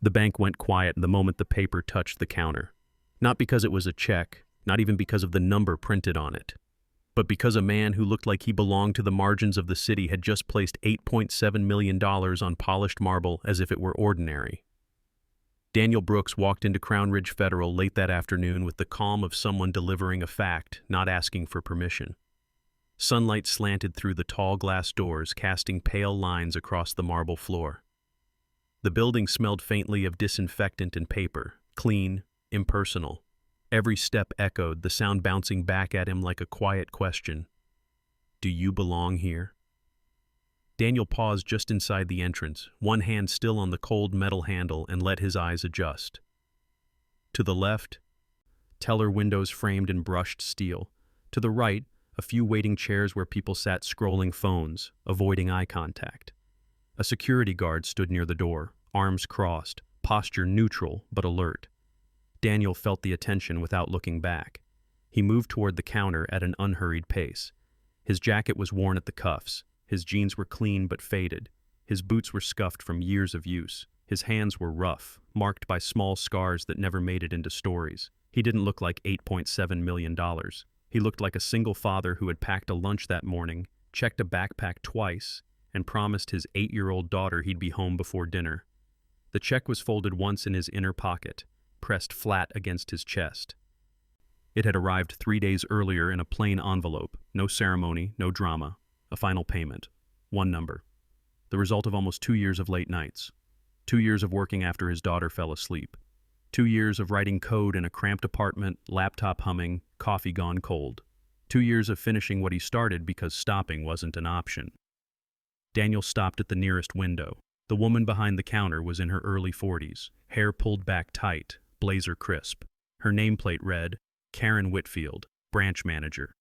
The bank went quiet the moment the paper touched the counter. Not because it was a check, not even because of the number printed on it, but because a man who looked like he belonged to the margins of the city had just placed $8.7 million on polished marble as if it were ordinary. Daniel Brooks walked into Crown Ridge Federal late that afternoon with the calm of someone delivering a fact, not asking for permission. Sunlight slanted through the tall glass doors, casting pale lines across the marble floor. The building smelled faintly of disinfectant and paper, clean, impersonal. Every step echoed, the sound bouncing back at him like a quiet question. Do you belong here? Daniel paused just inside the entrance, one hand still on the cold metal handle, and let his eyes adjust. To the left, teller windows framed in brushed steel. To the right, a few waiting chairs where people sat scrolling phones, avoiding eye contact. A security guard stood near the door, arms crossed, posture neutral but alert. Daniel felt the attention without looking back. He moved toward the counter at an unhurried pace. His jacket was worn at the cuffs. His jeans were clean but faded. His boots were scuffed from years of use. His hands were rough, marked by small scars that never made it into stories. He didn't look like $8.7 million. He looked like a single father who had packed a lunch that morning, checked a backpack twice, and promised his 8-year-old daughter he'd be home before dinner. The check was folded once in his inner pocket, pressed flat against his chest. It had arrived 3 days earlier in a plain envelope, no ceremony, no drama. A final payment. One number. The result of almost 2 years of late nights. 2 years of working after his daughter fell asleep. 2 years of writing code in a cramped apartment, laptop humming, coffee gone cold. 2 years of finishing what he started because stopping wasn't an option. Daniel stopped at the nearest window. The woman behind the counter was in her early 40s, hair pulled back tight, blazer crisp. Her nameplate read, Karen Whitfield, branch manager.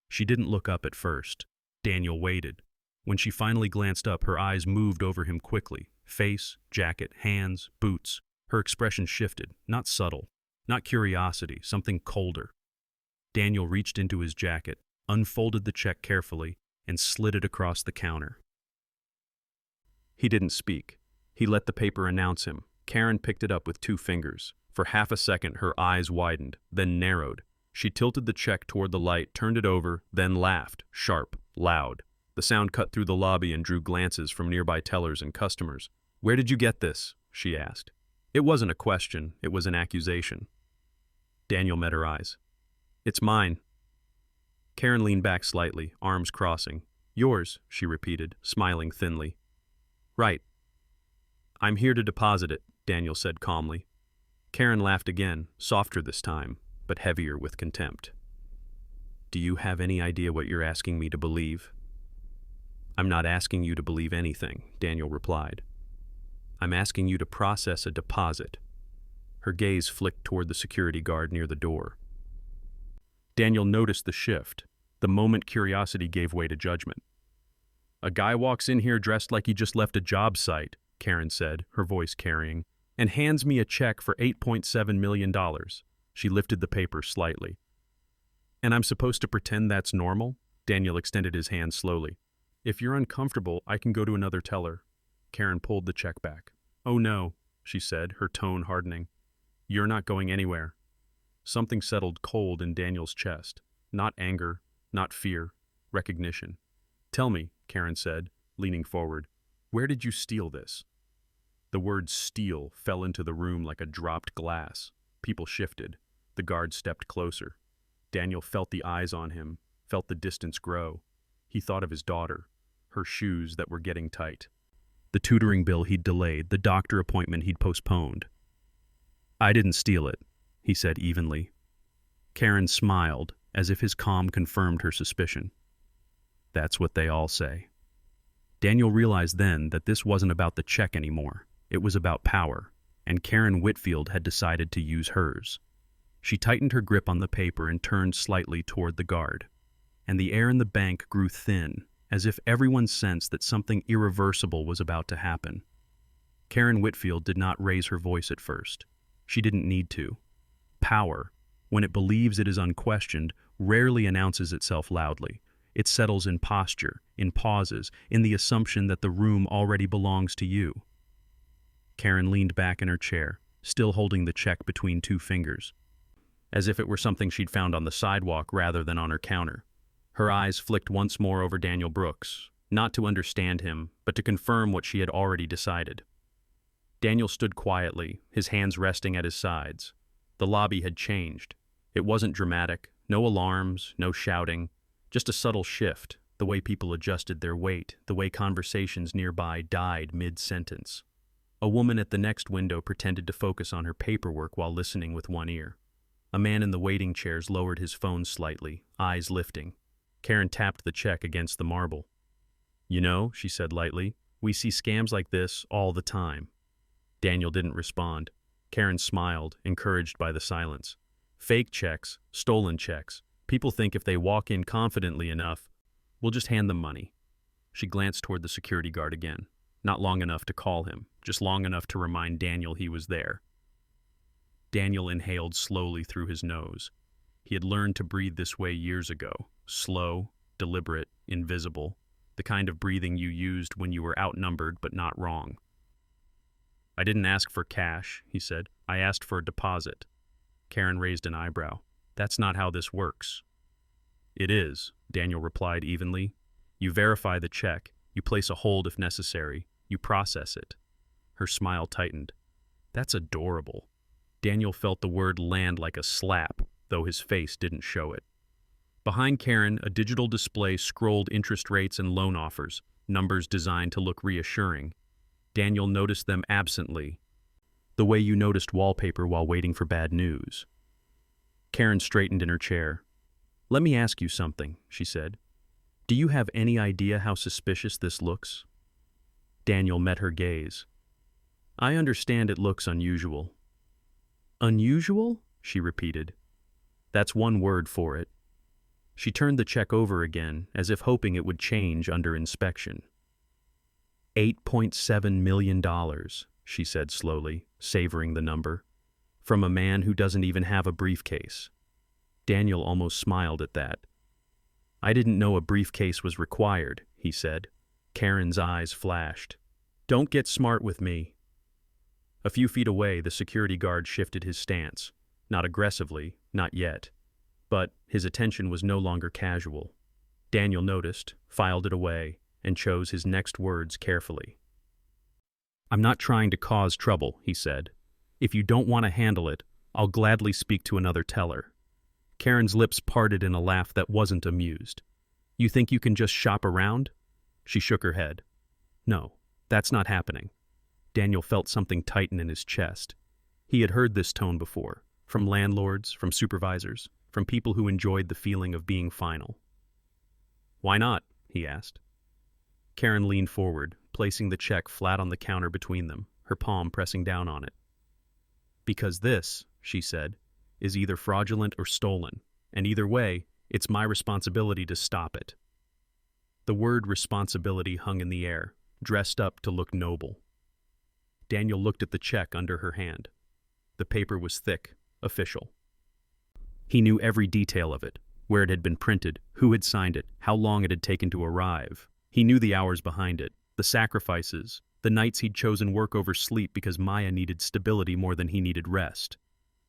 She didn't look up at first. Daniel waited. When she finally glanced up, her eyes moved over him quickly. Face, jacket, hands, boots. Her expression shifted, not subtle, not curiosity, something colder. Daniel reached into his jacket, unfolded the check carefully, and slid it across the counter. He didn't speak. He let the paper announce him. Karen picked it up with 2 fingers. For half a second, her eyes widened, then narrowed. She tilted the check toward the light, turned it over, then laughed, sharp, loud. The sound cut through the lobby and drew glances from nearby tellers and customers. "Where did you get this?" she asked. It wasn't a question, it was an accusation. Daniel met her eyes. "It's mine." Karen leaned back slightly, arms crossing. "Yours," she repeated, smiling thinly. "Right. I'm here to deposit it," Daniel said calmly. Karen laughed again, softer this time, but heavier with contempt. "Do you have any idea what you're asking me to believe?" "I'm not asking you to believe anything," Daniel replied. "I'm asking you to process a deposit." Her gaze flicked toward the security guard near the door. Daniel noticed the shift, the moment curiosity gave way to judgment. "A guy walks in here dressed like he just left a job site," Karen said, her voice carrying, "and hands me a check for $8.7 million. She lifted the paper slightly. "And I'm supposed to pretend that's normal?" Daniel extended his hand slowly. "If you're uncomfortable, I can go to another teller." Karen pulled the check back. "Oh no," she said, her tone hardening. "You're not going anywhere." Something settled cold in Daniel's chest. Not anger, not fear, recognition. "Tell me," Karen said, leaning forward, "where did you steal this?" The word steal fell into the room like a dropped glass. People shifted. The guard stepped closer. Daniel felt the eyes on him, felt the distance grow. He thought of his daughter, her shoes that were getting tight. The tutoring bill he'd delayed, the doctor appointment he'd postponed. "I didn't steal it," he said evenly. Karen smiled, as if his calm confirmed her suspicion. "That's what they all say." Daniel realized then that this wasn't about the check anymore. It was about power, and Karen Whitfield had decided to use hers. She tightened her grip on the paper and turned slightly toward the guard. And the air in the bank grew thin, as if everyone sensed that something irreversible was about to happen. Karen Whitfield did not raise her voice at first. She didn't need to. Power, when it believes it is unquestioned, rarely announces itself loudly. It settles in posture, in pauses, in the assumption that the room already belongs to you. Karen leaned back in her chair, still holding the check between two fingers, as if it were something she'd found on the sidewalk rather than on her counter. Her eyes flicked once more over Daniel Brooks, not to understand him, but to confirm what she had already decided. Daniel stood quietly, his hands resting at his sides. The lobby had changed. It wasn't dramatic, no alarms, no shouting, just a subtle shift, the way people adjusted their weight, the way conversations nearby died mid-sentence. A woman at the next window pretended to focus on her paperwork while listening with one ear. A man in the waiting chairs lowered his phone slightly, eyes lifting. Karen tapped the check against the marble. "You know," she said lightly, "we see scams like this all the time." Daniel didn't respond. Karen smiled, encouraged by the silence. Fake checks, stolen checks. People think if they walk in confidently enough, we'll just hand them money. She glanced toward the security guard again. Not long enough to call him, just long enough to remind Daniel he was there. Daniel inhaled slowly through his nose. He had learned to breathe this way years ago. Slow, deliberate, invisible. The kind of breathing you used when you were outnumbered but not wrong. "I didn't ask for cash," he said. "I asked for a deposit." Karen raised an eyebrow. "That's not how this works." "It is," Daniel replied evenly. "You verify the check, you place a hold if necessary, you process it." Her smile tightened. "That's adorable." Daniel felt the word land like a slap, though his face didn't show it. Behind Karen, a digital display scrolled interest rates and loan offers, numbers designed to look reassuring. Daniel noticed them absently, the way you noticed wallpaper while waiting for bad news. Karen straightened in her chair. "Let me ask you something," she said. "Do you have any idea how suspicious this looks?" Daniel met her gaze. "I understand it looks unusual." "Unusual?" she repeated. "That's one word for it." She turned the check over again, as if hoping it would change under inspection. $8.7 million, she said slowly, savoring the number. From a man who doesn't even have a briefcase. Daniel almost smiled at that. "I didn't know a briefcase was required," he said. Karen's eyes flashed. "Don't get smart with me." A few feet away, the security guard shifted his stance. Not aggressively, not yet. But his attention was no longer casual. Daniel noticed, filed it away, and chose his next words carefully. "I'm not trying to cause trouble," he said. "If you don't want to handle it, I'll gladly speak to another teller." Karen's lips parted in a laugh that wasn't amused. "You think you can just shop around?" She shook her head. "No, that's not happening." Daniel felt something tighten in his chest. He had heard this tone before, from landlords, from supervisors, from people who enjoyed the feeling of being final. "Why not?" he asked. Karen leaned forward, placing the check flat on the counter between them, her palm pressing down on it. "Because this," she said, "is either fraudulent or stolen, and either way, it's my responsibility to stop it." The word responsibility hung in the air, dressed up to look noble. Daniel looked at the check under her hand. The paper was thick, official. He knew every detail of it, where it had been printed, who had signed it, how long it had taken to arrive. He knew the hours behind it, the sacrifices, the nights he'd chosen work over sleep because Maya needed stability more than he needed rest.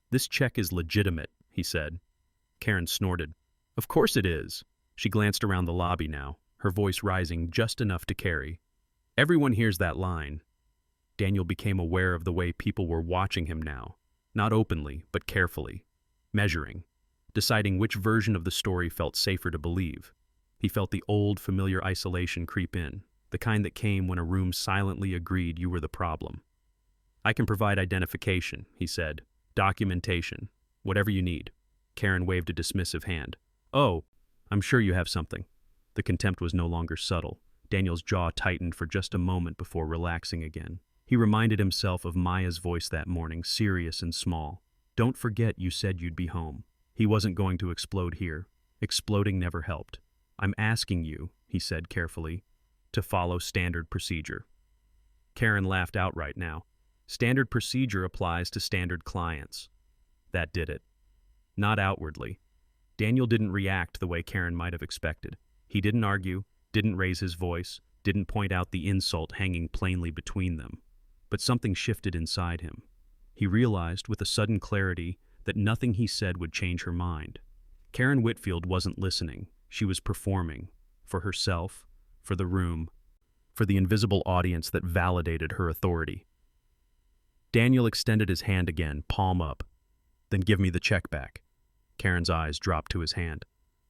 "This check is legitimate," he said. Karen snorted. "Of course it is." She glanced around the lobby now, her voice rising just enough to carry. "Everyone hears that line." Daniel became aware of the way people were watching him now, not openly, but carefully, measuring, deciding which version of the story felt safer to believe. He felt the old, familiar isolation creep in, the kind that came when a room silently agreed you were the problem. "I can provide identification," he said, "documentation, whatever you need." Karen waved a dismissive hand. "Oh, I'm sure you have something." The contempt was no longer subtle. Daniel's jaw tightened for just a moment before relaxing again. He reminded himself of Maya's voice that morning, serious and small. "Don't forget you said you'd be home." He wasn't going to explode here. Exploding never helped. "I'm asking you," he said carefully, "to follow standard procedure." Karen laughed outright now. Standard procedure applies to standard clients. That did it. Not outwardly. Daniel didn't react the way Karen might have expected. He didn't argue, didn't raise his voice, didn't point out the insult hanging plainly between them. but something shifted inside him. He realized with a sudden clarity that nothing he said would change her mind. Karen Whitfield wasn't listening. She was performing. For herself, for the room, for the invisible audience that validated her authority. Daniel extended his hand again, palm up. "Then give me the check back." Karen's eyes dropped to his hand.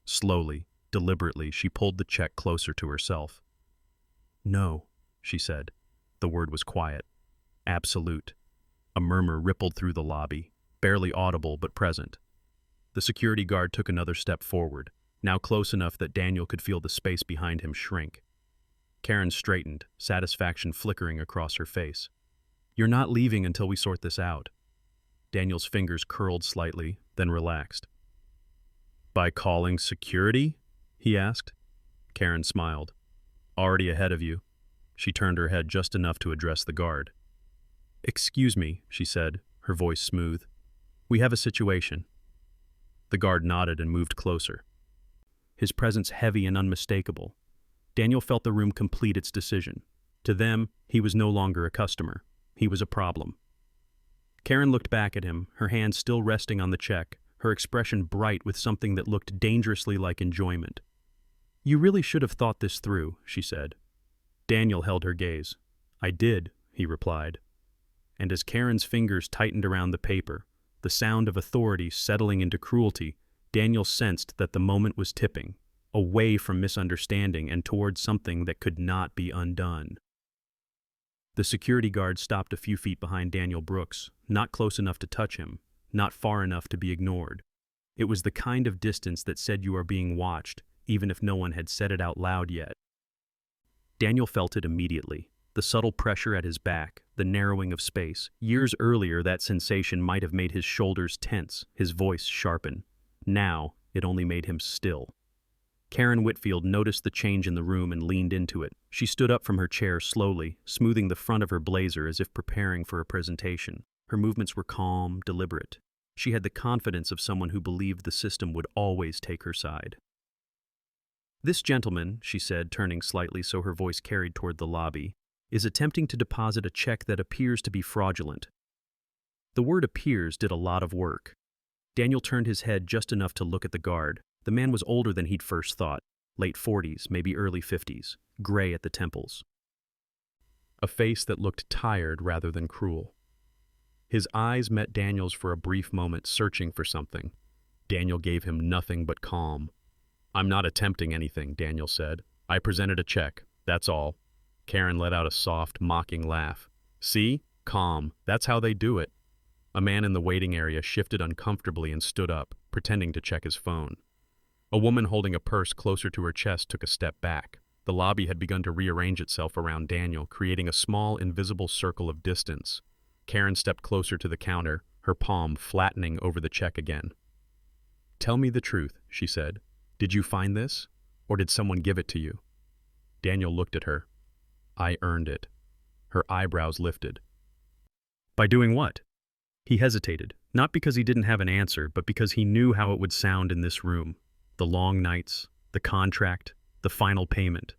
Slowly, deliberately, she pulled the check closer to herself. "No," she said. The word was quiet. Absolute. A murmur rippled through the lobby, barely audible but present. The security guard took another step forward, now close enough that Daniel could feel the space behind him shrink. Karen straightened, satisfaction flickering across her face. "You're not leaving until we sort this out." Daniel's fingers curled slightly, then relaxed. "By calling security?" he asked. Karen smiled. "Already ahead of you." She turned her head just enough to address the guard. "Excuse me," she said, her voice smooth. "We have a situation." The guard nodded and moved closer. His presence heavy and unmistakable. Daniel felt the room complete its decision. To them, he was no longer a customer. He was a problem. Karen looked back at him, her hand still resting on the check, her expression bright with something that looked dangerously like enjoyment. "You really should have thought this through," she said. Daniel held her gaze. "I did," he replied. And as Karen's fingers tightened around the paper, the sound of authority settling into cruelty, Daniel sensed that the moment was tipping, away from misunderstanding and towards something that could not be undone. The security guard stopped a few feet behind Daniel Brooks, not close enough to touch him, not far enough to be ignored. It was the kind of distance that said you are being watched, even if no one had said it out loud yet. Daniel felt it immediately, the subtle pressure at his back, the narrowing of space. Years earlier, that sensation might have made his shoulders tense, his voice sharpen. Now, it only made him still. Karen Whitfield noticed the change in the room and leaned into it. She stood up from her chair slowly, smoothing the front of her blazer as if preparing for a presentation. Her movements were calm, deliberate. She had the confidence of someone who believed the system would always take her side. "This gentleman," she said, turning slightly so her voice carried toward the lobby, "is attempting to deposit a check that appears to be fraudulent." The word "appears" did a lot of work. Daniel turned his head just enough to look at the guard. The man was older than he'd first thought, late 40s, maybe early 50s, gray at the temples. A face that looked tired rather than cruel. His eyes met Daniel's for a brief moment, searching for something. Daniel gave him nothing but calm. "I'm not attempting anything," Daniel said. "I presented a check, that's all." Karen let out a soft, mocking laugh. "See? Calm. That's how they do it." A man in the waiting area shifted uncomfortably and stood up, pretending to check his phone. A woman holding a purse closer to her chest took a step back. The lobby had begun to rearrange itself around Daniel, creating a small, invisible circle of distance. Karen stepped closer to the counter, her palm flattening over the check again. "Tell me the truth," she said. "Did you find this, or did someone give it to you?" Daniel looked at her. "I earned it." Her eyebrows lifted. "By doing what?" He hesitated, not because he didn't have an answer, but because he knew how it would sound in this room. The long nights, the contract, the final payment.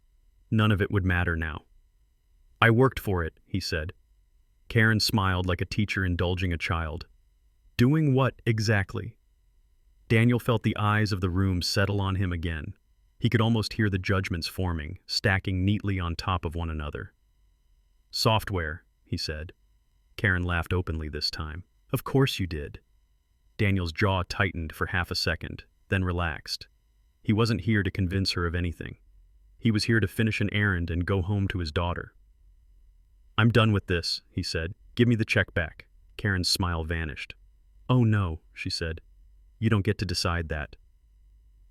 None of it would matter now. "I worked for it," he said. Karen smiled like a teacher indulging a child. "Doing what exactly?" Daniel felt the eyes of the room settle on him again. He could almost hear the judgments forming, stacking neatly on top of one another. "Software," he said. Karen laughed openly this time. "Of course you did." Daniel's jaw tightened for half a second, then relaxed. He wasn't here to convince her of anything. He was here to finish an errand and go home to his daughter. "I'm done with this," he said. "Give me the check back." Karen's smile vanished. "Oh no," she said. "You don't get to decide that."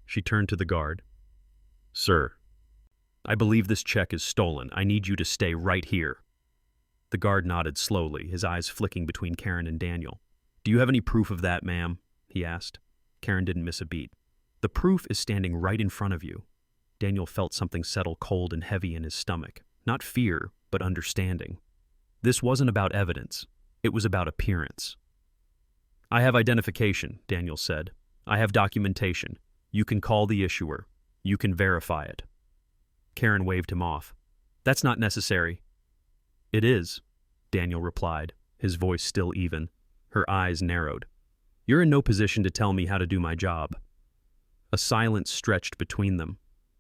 She turned to the guard. "Sir, I believe this check is stolen. I need you to stay right here." The guard nodded slowly, his eyes flicking between Karen and Daniel. "Do you have any proof of that, ma'am?" he asked. Karen didn't miss a beat. "The proof is standing right in front of you." Daniel felt something settle cold and heavy in his stomach. Not fear, but understanding. This wasn't about evidence. It was about appearance. "I have identification," Daniel said. "I have documentation. You can call the issuer. You can verify it." Karen waved him off. "That's not necessary." "It is." Daniel replied, his voice still even. Her eyes narrowed. You're in no position to tell me how to do my job. A silence stretched between them.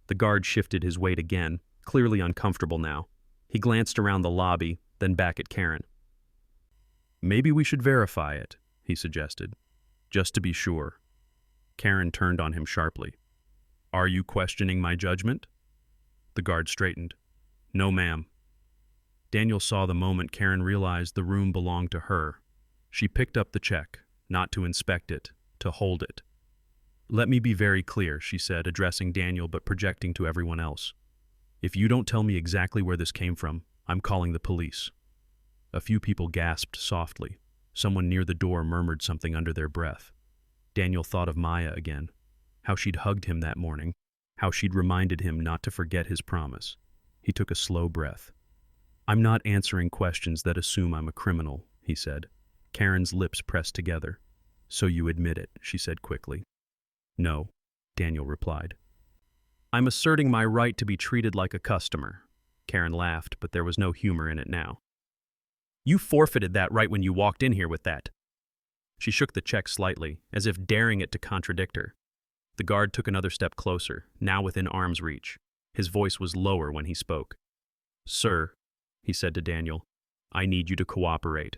The guard shifted his weight again, clearly uncomfortable now. He glanced around the lobby, then back at Karen. Maybe we should verify it, he suggested, just to be sure. Karen turned on him sharply. Are you questioning my judgment? The guard straightened. No, ma'am. Daniel saw the moment Karen realized the room belonged to her. She picked up the check, not to inspect it, to hold it. Let me be very clear, she said, addressing Daniel but projecting to everyone else. If you don't tell me exactly where this came from, I'm calling the police. A few people gasped softly. Someone near the door murmured something under their breath. Daniel thought of Maya again, how she'd hugged him that morning, how she'd reminded him not to forget his promise. He took a slow breath. I'm not answering questions that assume I'm a criminal, he said. Karen's lips pressed together. So you admit it, she said quickly. No, Daniel replied. I'm asserting my right to be treated like a customer. Karen laughed, but there was no humor in it now. You forfeited that right when you walked in here with that. She shook the check slightly, as if daring it to contradict her. The guard took another step closer, now within arm's reach. His voice was lower when he spoke. Sir, he said to Daniel, I need you to cooperate.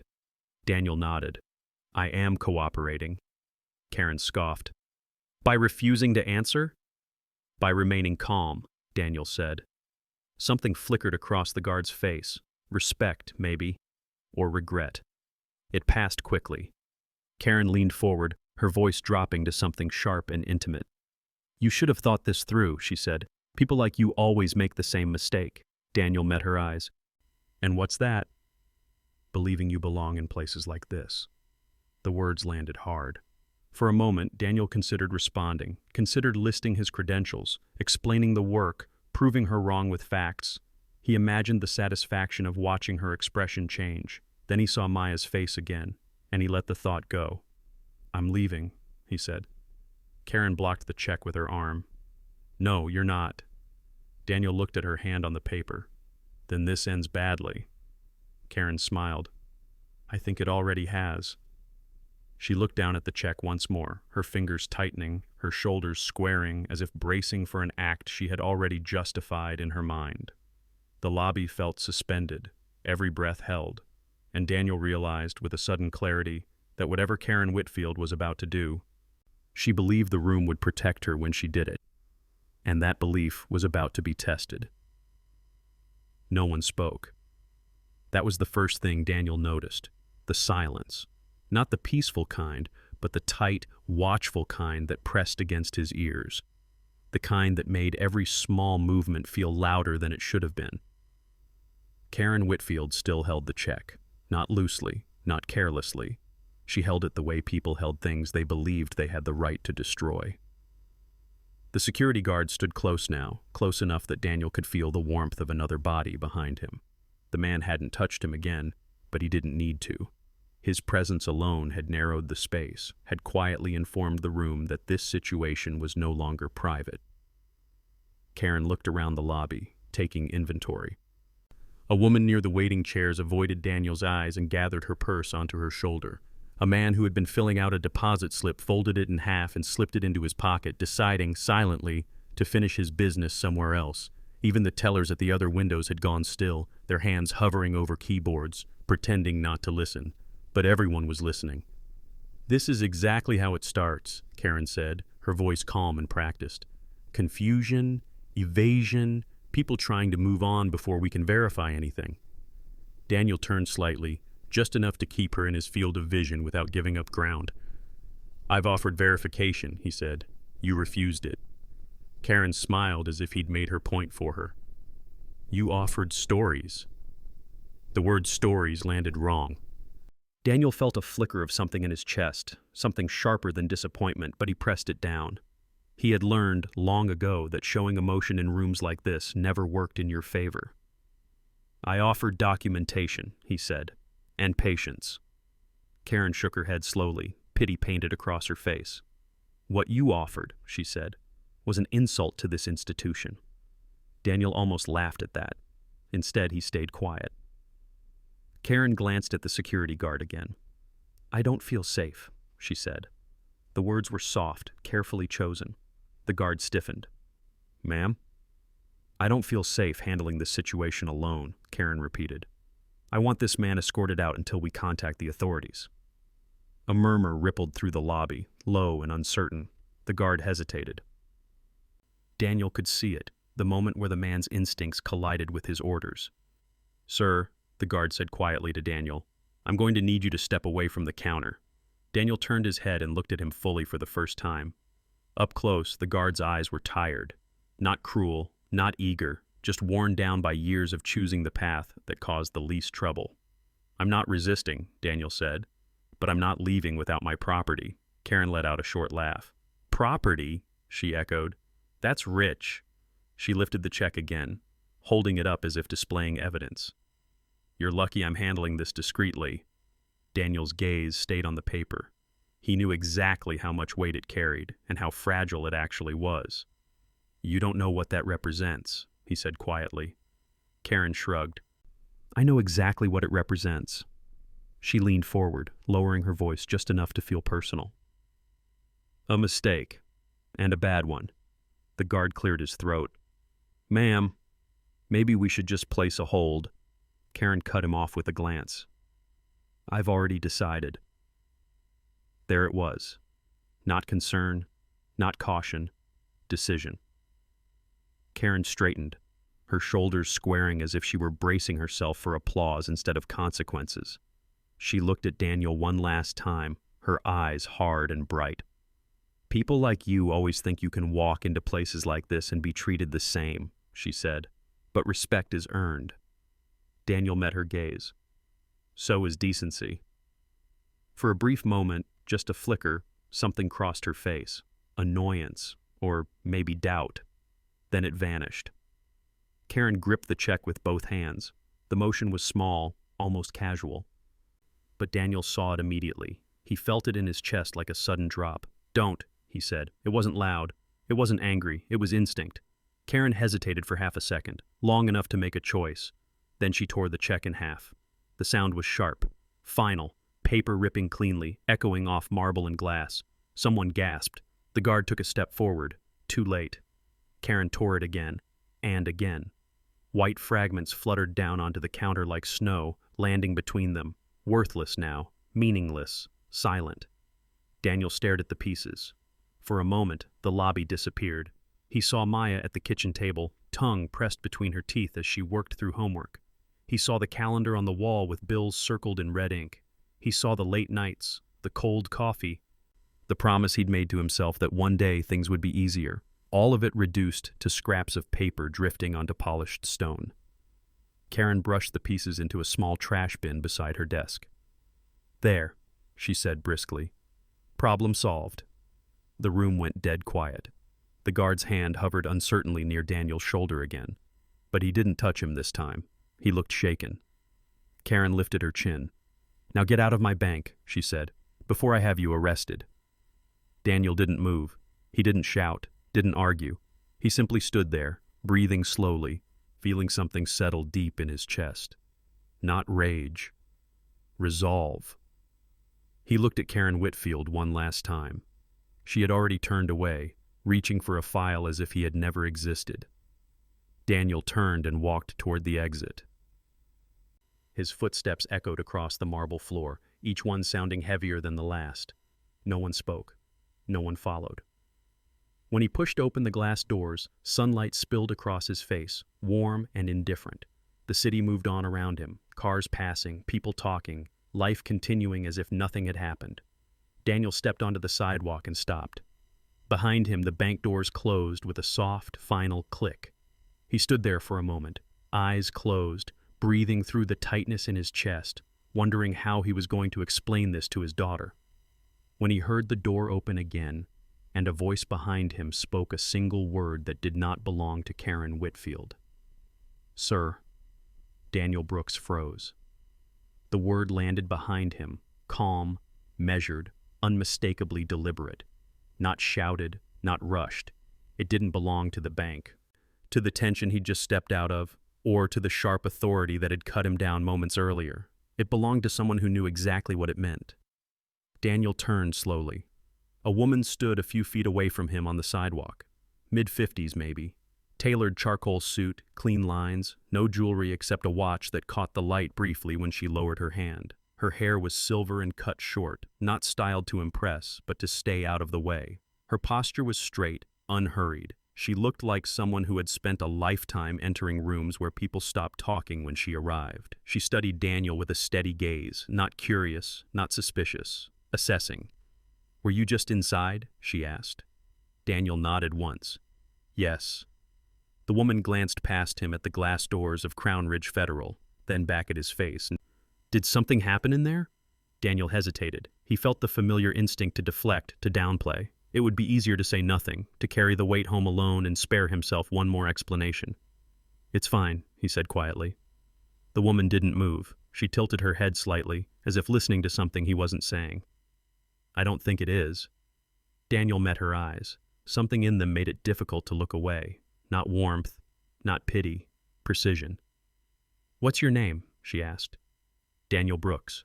Daniel nodded. I am cooperating. Karen scoffed. By refusing to answer? By remaining calm, Daniel said. Something flickered across the guard's face. Respect, maybe, or regret. It passed quickly. Karen leaned forward, her voice dropping to something sharp and intimate. You should have thought this through, she said. People like you always make the same mistake. Daniel met her eyes. And what's that? Believing you belong in places like this. The words landed hard. For a moment, Daniel considered responding, considered listing his credentials, explaining the work, proving her wrong with facts. He imagined the satisfaction of watching her expression change. Then he saw Maya's face again, and he let the thought go. I'm leaving, he said. Karen blocked the check with her arm. No, you're not. Daniel looked at her hand on the paper. Then this ends badly. Karen smiled. I think it already has. She looked down at the check once more, her fingers tightening, her shoulders squaring as if bracing for an act she had already justified in her mind. The lobby felt suspended, every breath held, and Daniel realized with a sudden clarity that whatever Karen Whitfield was about to do, she believed the room would protect her when she did it, and that belief was about to be tested. No one spoke. That was the first thing Daniel noticed, the silence. Not the peaceful kind, but the tight, watchful kind that pressed against his ears. The kind that made every small movement feel louder than it should have been. Karen Whitfield still held the check, not loosely, not carelessly. She held it the way people held things they believed they had the right to destroy. The security guard stood close now, close enough that Daniel could feel the warmth of another body behind him. The man hadn't touched him again, but he didn't need to. His presence alone had narrowed the space, had quietly informed the room that this situation was no longer private. Karen looked around the lobby, taking inventory. A woman near the waiting chairs avoided Daniel's eyes and gathered her purse onto her shoulder. A man who had been filling out a deposit slip folded it in half and slipped it into his pocket, deciding, silently, to finish his business somewhere else. Even the tellers at the other windows had gone still, their hands hovering over keyboards, pretending not to listen. But everyone was listening. This is exactly how it starts, Karen said, her voice calm and practiced. Confusion, evasion, people trying to move on before we can verify anything. Daniel turned slightly, just enough to keep her in his field of vision without giving up ground. I've offered verification, he said. You refused it. Karen smiled as if he'd made her point for her. You offered stories. The word stories landed wrong. Daniel felt a flicker of something in his chest, something sharper than disappointment, but he pressed it down. He had learned long ago that showing emotion in rooms like this never worked in your favor. I offered documentation, he said, and patience. Karen shook her head slowly, pity painted across her face. What you offered, she said, was an insult to this institution. Daniel almost laughed at that. Instead, he stayed quiet. Karen glanced at the security guard again. "I don't feel safe," she said. The words were soft, carefully chosen. The guard stiffened. "Ma'am?" "I don't feel safe handling this situation alone," Karen repeated. "I want this man escorted out until we contact the authorities." A murmur rippled through the lobby, low and uncertain. The guard hesitated. Daniel could see it, the moment where the man's instincts collided with his orders. "Sir," the guard said quietly to Daniel, "I'm going to need you to step away from the counter." Daniel turned his head and looked at him fully for the first time. Up close, the guard's eyes were tired. Not cruel, not eager, just worn down by years of choosing the path that caused the least trouble. "I'm not resisting," Daniel said, "but I'm not leaving without my property." Karen let out a short laugh. "Property?" she echoed. "That's rich." She lifted the check again, holding it up as if displaying evidence. "You're lucky I'm handling this discreetly." Daniel's gaze stayed on the paper. He knew exactly how much weight it carried and how fragile it actually was. "You don't know what that represents," he said quietly. Karen shrugged. "I know exactly what it represents." She leaned forward, lowering her voice just enough to feel personal. "A mistake, and a bad one." The guard cleared his throat. "Ma'am, maybe we should just place a hold." Karen cut him off with a glance. "I've already decided." There it was. Not concern, not caution, decision. Karen straightened, her shoulders squaring as if she were bracing herself for applause instead of consequences. She looked at Daniel one last time, her eyes hard and bright. "People like you always think you can walk into places like this and be treated the same," she said, "but respect is earned." Daniel met her gaze. "So is decency." For a brief moment, just a flicker, something crossed her face. Annoyance, or maybe doubt. Then it vanished. Karen gripped the check with both hands. The motion was small, almost casual. But Daniel saw it immediately. He felt it in his chest like a sudden drop. "Don't," he said. It wasn't loud. It wasn't angry. It was instinct. Karen hesitated for half a second, long enough to make a choice. Then she tore the check in half. The sound was sharp, final, paper ripping cleanly, echoing off marble and glass. Someone gasped. The guard took a step forward. Too late. Karen tore it again, and again. White fragments fluttered down onto the counter like snow, landing between them. Worthless now, meaningless, silent. Daniel stared at the pieces. For a moment, the lobby disappeared. He saw Maya at the kitchen table, tongue pressed between her teeth as she worked through homework. He saw the calendar on the wall with bills circled in red ink. He saw the late nights, the cold coffee, the promise he'd made to himself that one day things would be easier, all of it reduced to scraps of paper drifting onto polished stone. Karen brushed the pieces into a small trash bin beside her desk. "There," she said briskly. "Problem solved." The room went dead quiet. The guard's hand hovered uncertainly near Daniel's shoulder again. But he didn't touch him this time. He looked shaken. Karen lifted her chin. "Now get out of my bank," she said, "before I have you arrested." Daniel didn't move. He didn't shout, didn't argue. He simply stood there, breathing slowly, feeling something settle deep in his chest. Not rage. Resolve. He looked at Karen Whitfield one last time. She had already turned away, reaching for a file as if he had never existed. Daniel turned and walked toward the exit. His footsteps echoed across the marble floor, each one sounding heavier than the last. No one spoke. No one followed. When he pushed open the glass doors, sunlight spilled across his face, warm and indifferent. The city moved on around him, cars passing, people talking, life continuing as if nothing had happened. Daniel stepped onto the sidewalk and stopped. Behind him, the bank doors closed with a soft, final click. He stood there for a moment, eyes closed, breathing through the tightness in his chest, wondering how he was going to explain this to his daughter. When he heard the door open again, and a voice behind him spoke a single word that did not belong to Karen Whitfield. "Sir." Daniel Brooks froze. The word landed behind him, calm, measured, unmistakably deliberate. Not shouted, not rushed. It didn't belong to the bank, to the tension he'd just stepped out of, or to the sharp authority that had cut him down moments earlier. It belonged to someone who knew exactly what it meant. Daniel turned slowly. A woman stood a few feet away from him on the sidewalk. Mid-50s, maybe. Tailored charcoal suit, clean lines, no jewelry except a watch that caught the light briefly when she lowered her hand. Her hair was silver and cut short, not styled to impress, but to stay out of the way. Her posture was straight, unhurried. She looked like someone who had spent a lifetime entering rooms where people stopped talking when she arrived. She studied Daniel with a steady gaze, not curious, not suspicious, assessing. "Were you just inside?" she asked. Daniel nodded once. "Yes." The woman glanced past him at the glass doors of Crown Ridge Federal, then back at his face. "Did something happen in there?" Daniel hesitated. He felt the familiar instinct to deflect, to downplay. It would be easier to say nothing, to carry the weight home alone and spare himself one more explanation. "It's fine," he said quietly. The woman didn't move. She tilted her head slightly, as if listening to something he wasn't saying. "I don't think it is." Daniel met her eyes. Something in them made it difficult to look away. Not warmth, not pity, precision. "What's your name?" she asked. "Daniel Brooks."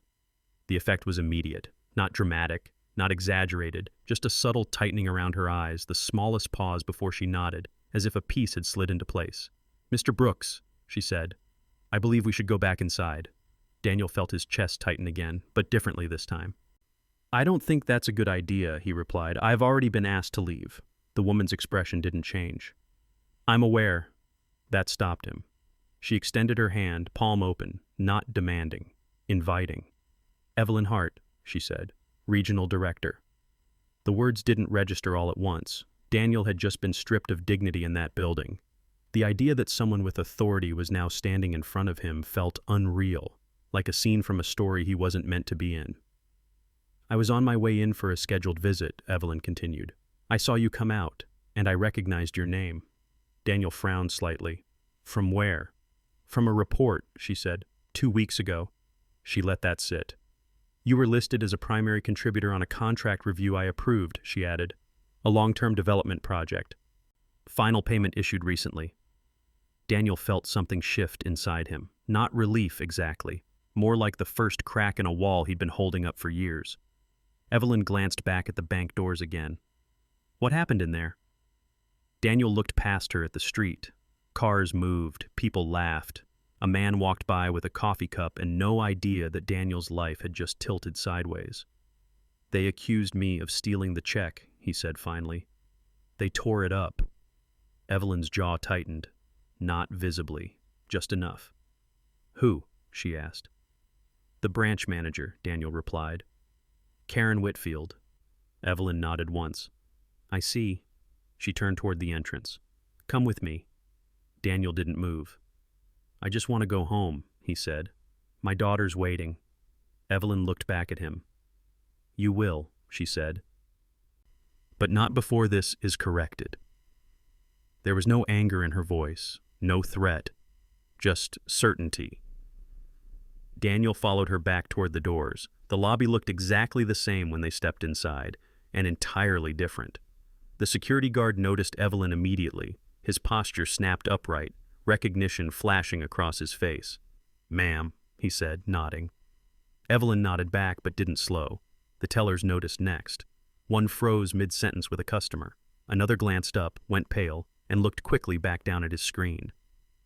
The effect was immediate, not dramatic, not exaggerated, just a subtle tightening around her eyes, the smallest pause before she nodded, as if a piece had slid into place. "Mr. Brooks," she said, "I believe we should go back inside." Daniel felt his chest tighten again, but differently this time. "I don't think that's a good idea," he replied. "I've already been asked to leave." The woman's expression didn't change. "I'm aware." That stopped him. She extended her hand, palm open, not demanding, inviting. "Evelyn Hart," she said, "Regional Director." The words didn't register all at once. Daniel had just been stripped of dignity in that building. The idea that someone with authority was now standing in front of him felt unreal, like a scene from a story he wasn't meant to be in. "I was on my way in for a scheduled visit," Evelyn continued. "I saw you come out, and I recognized your name." Daniel frowned slightly. "From where?" "From a report," she said. 2 weeks ago." She let that sit. "You were listed as a primary contributor on a contract review I approved," she added. "A long-term development project. Final payment issued recently." Daniel felt something shift inside him. Not relief exactly, more like the first crack in a wall he'd been holding up for years. Evelyn glanced back at the bank doors again. "What happened in there?" Daniel looked past her at the street. Cars moved, people laughed. A man walked by with a coffee cup and no idea that Daniel's life had just tilted sideways. "They accused me of stealing the check," he said finally. "They tore it up." Evelyn's jaw tightened. Not visibly, just enough. "Who?" she asked. "The branch manager," Daniel replied. "Karen Whitfield." Evelyn nodded once. "I see." She turned toward the entrance. "Come with me." Daniel didn't move. "I just want to go home," he said. "My daughter's waiting." Evelyn looked back at him. "You will," she said. "But not before this is corrected." There was no anger in her voice, no threat, just certainty. Daniel followed her back toward the doors. The lobby looked exactly the same when they stepped inside, and entirely different. The security guard noticed Evelyn immediately. His posture snapped upright, recognition flashing across his face. "Ma'am," he said, nodding. Evelyn nodded back but didn't slow. The tellers noticed next. One froze mid-sentence with a customer. Another glanced up, went pale, and looked quickly back down at his screen.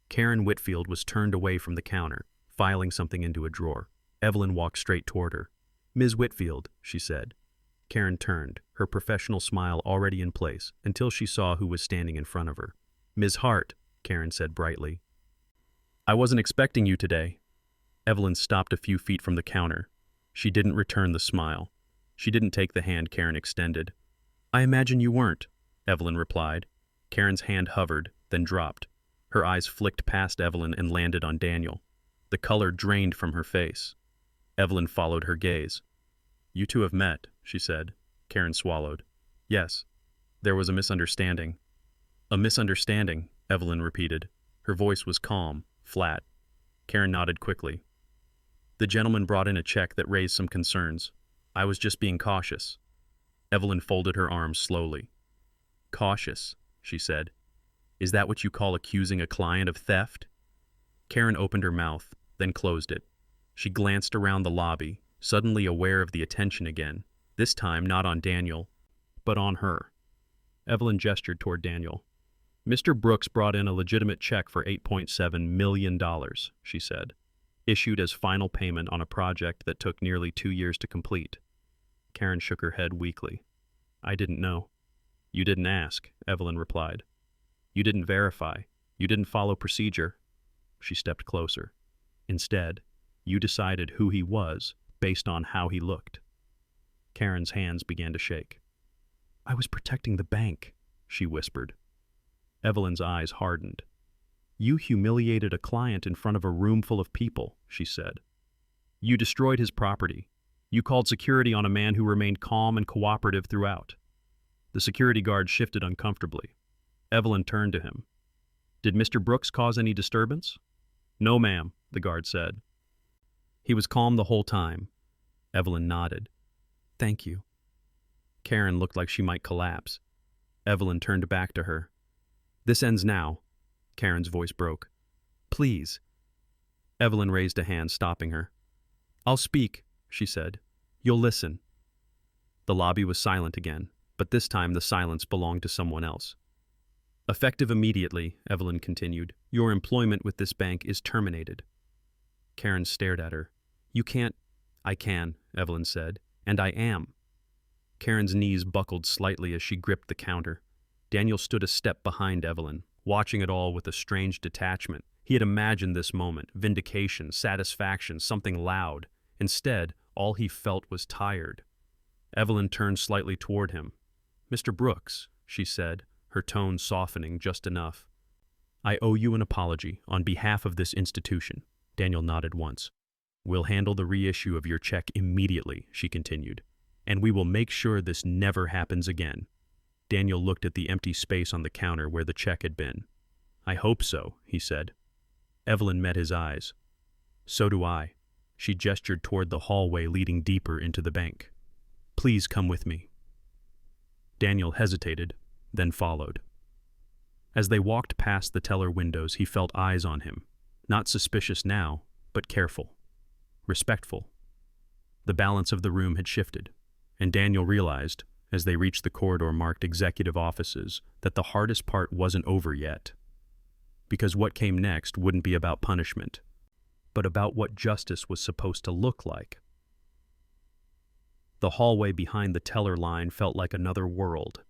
Karen Whitfield was turned away from the counter, filing something into a drawer. Evelyn walked straight toward her. "Ms. Whitfield," she said. Karen turned, her professional smile already in place, until she saw who was standing in front of her. "Ms. Hart," Karen said brightly. "I wasn't expecting you today." Evelyn stopped a few feet from the counter. She didn't return the smile. She didn't take the hand Karen extended. "I imagine you weren't," Evelyn replied. Karen's hand hovered, then dropped. Her eyes flicked past Evelyn and landed on Daniel. The color drained from her face. Evelyn followed her gaze. "You two have met," she said. Karen swallowed. "Yes. There was a misunderstanding." "A misunderstanding," Evelyn repeated. Her voice was calm, flat. Karen nodded quickly. "The gentleman brought in a check that raised some concerns. I was just being cautious." Evelyn folded her arms slowly. "Cautious," she said. "Is that what you call accusing a client of theft?" Karen opened her mouth, then closed it. She glanced around the lobby, suddenly aware of the attention again, this time not on Daniel, but on her. Evelyn gestured toward Daniel. "Mr. Brooks brought in a legitimate check for $8.7 million, she said, issued as final payment on a project that took nearly 2 years to complete. Karen shook her head weakly. "I didn't know." "You didn't ask," Evelyn replied. "You didn't verify. You didn't follow procedure." She stepped closer. "Instead, you decided who he was based on how he looked." Karen's hands began to shake. "I was protecting the bank," she whispered. Evelyn's eyes hardened. "You humiliated a client in front of a room full of people," she said. "You destroyed his property. You called security on a man who remained calm and cooperative throughout." The security guard shifted uncomfortably. Evelyn turned to him. "Did Mr. Brooks cause any disturbance?" "No, ma'am," the guard said. "He was calm the whole time." Evelyn nodded. "Thank you." Karen looked like she might collapse. Evelyn turned back to her. "This ends now." Karen's voice broke. "Please." Evelyn raised a hand, stopping her. "I'll speak," she said. "You'll listen." The lobby was silent again, but this time the silence belonged to someone else. "Effective immediately," Evelyn continued, "your employment with this bank is terminated." Karen stared at her. "You can't—" "I can," Evelyn said, "and I am." Karen's knees buckled slightly as she gripped the counter. Daniel stood a step behind Evelyn, watching it all with a strange detachment. He had imagined this moment, vindication, satisfaction, something loud. Instead, all he felt was tired. Evelyn turned slightly toward him. "Mr. Brooks," she said, her tone softening just enough. "I owe you an apology on behalf of this institution." Daniel nodded once. "We'll handle the reissue of your check immediately," she continued, "and we will make sure this never happens again." Daniel looked at the empty space on the counter where the check had been. "I hope so," he said. Evelyn met his eyes. "So do I." She gestured toward the hallway leading deeper into the bank. "Please come with me." Daniel hesitated, then followed. As they walked past the teller windows, he felt eyes on him. Not suspicious now, but careful. Respectful. The balance of the room had shifted, and Daniel realized, as they reached the corridor marked executive offices, that the hardest part wasn't over yet. Because what came next wouldn't be about punishment, but about what justice was supposed to look like. The hallway behind the teller line felt like another world.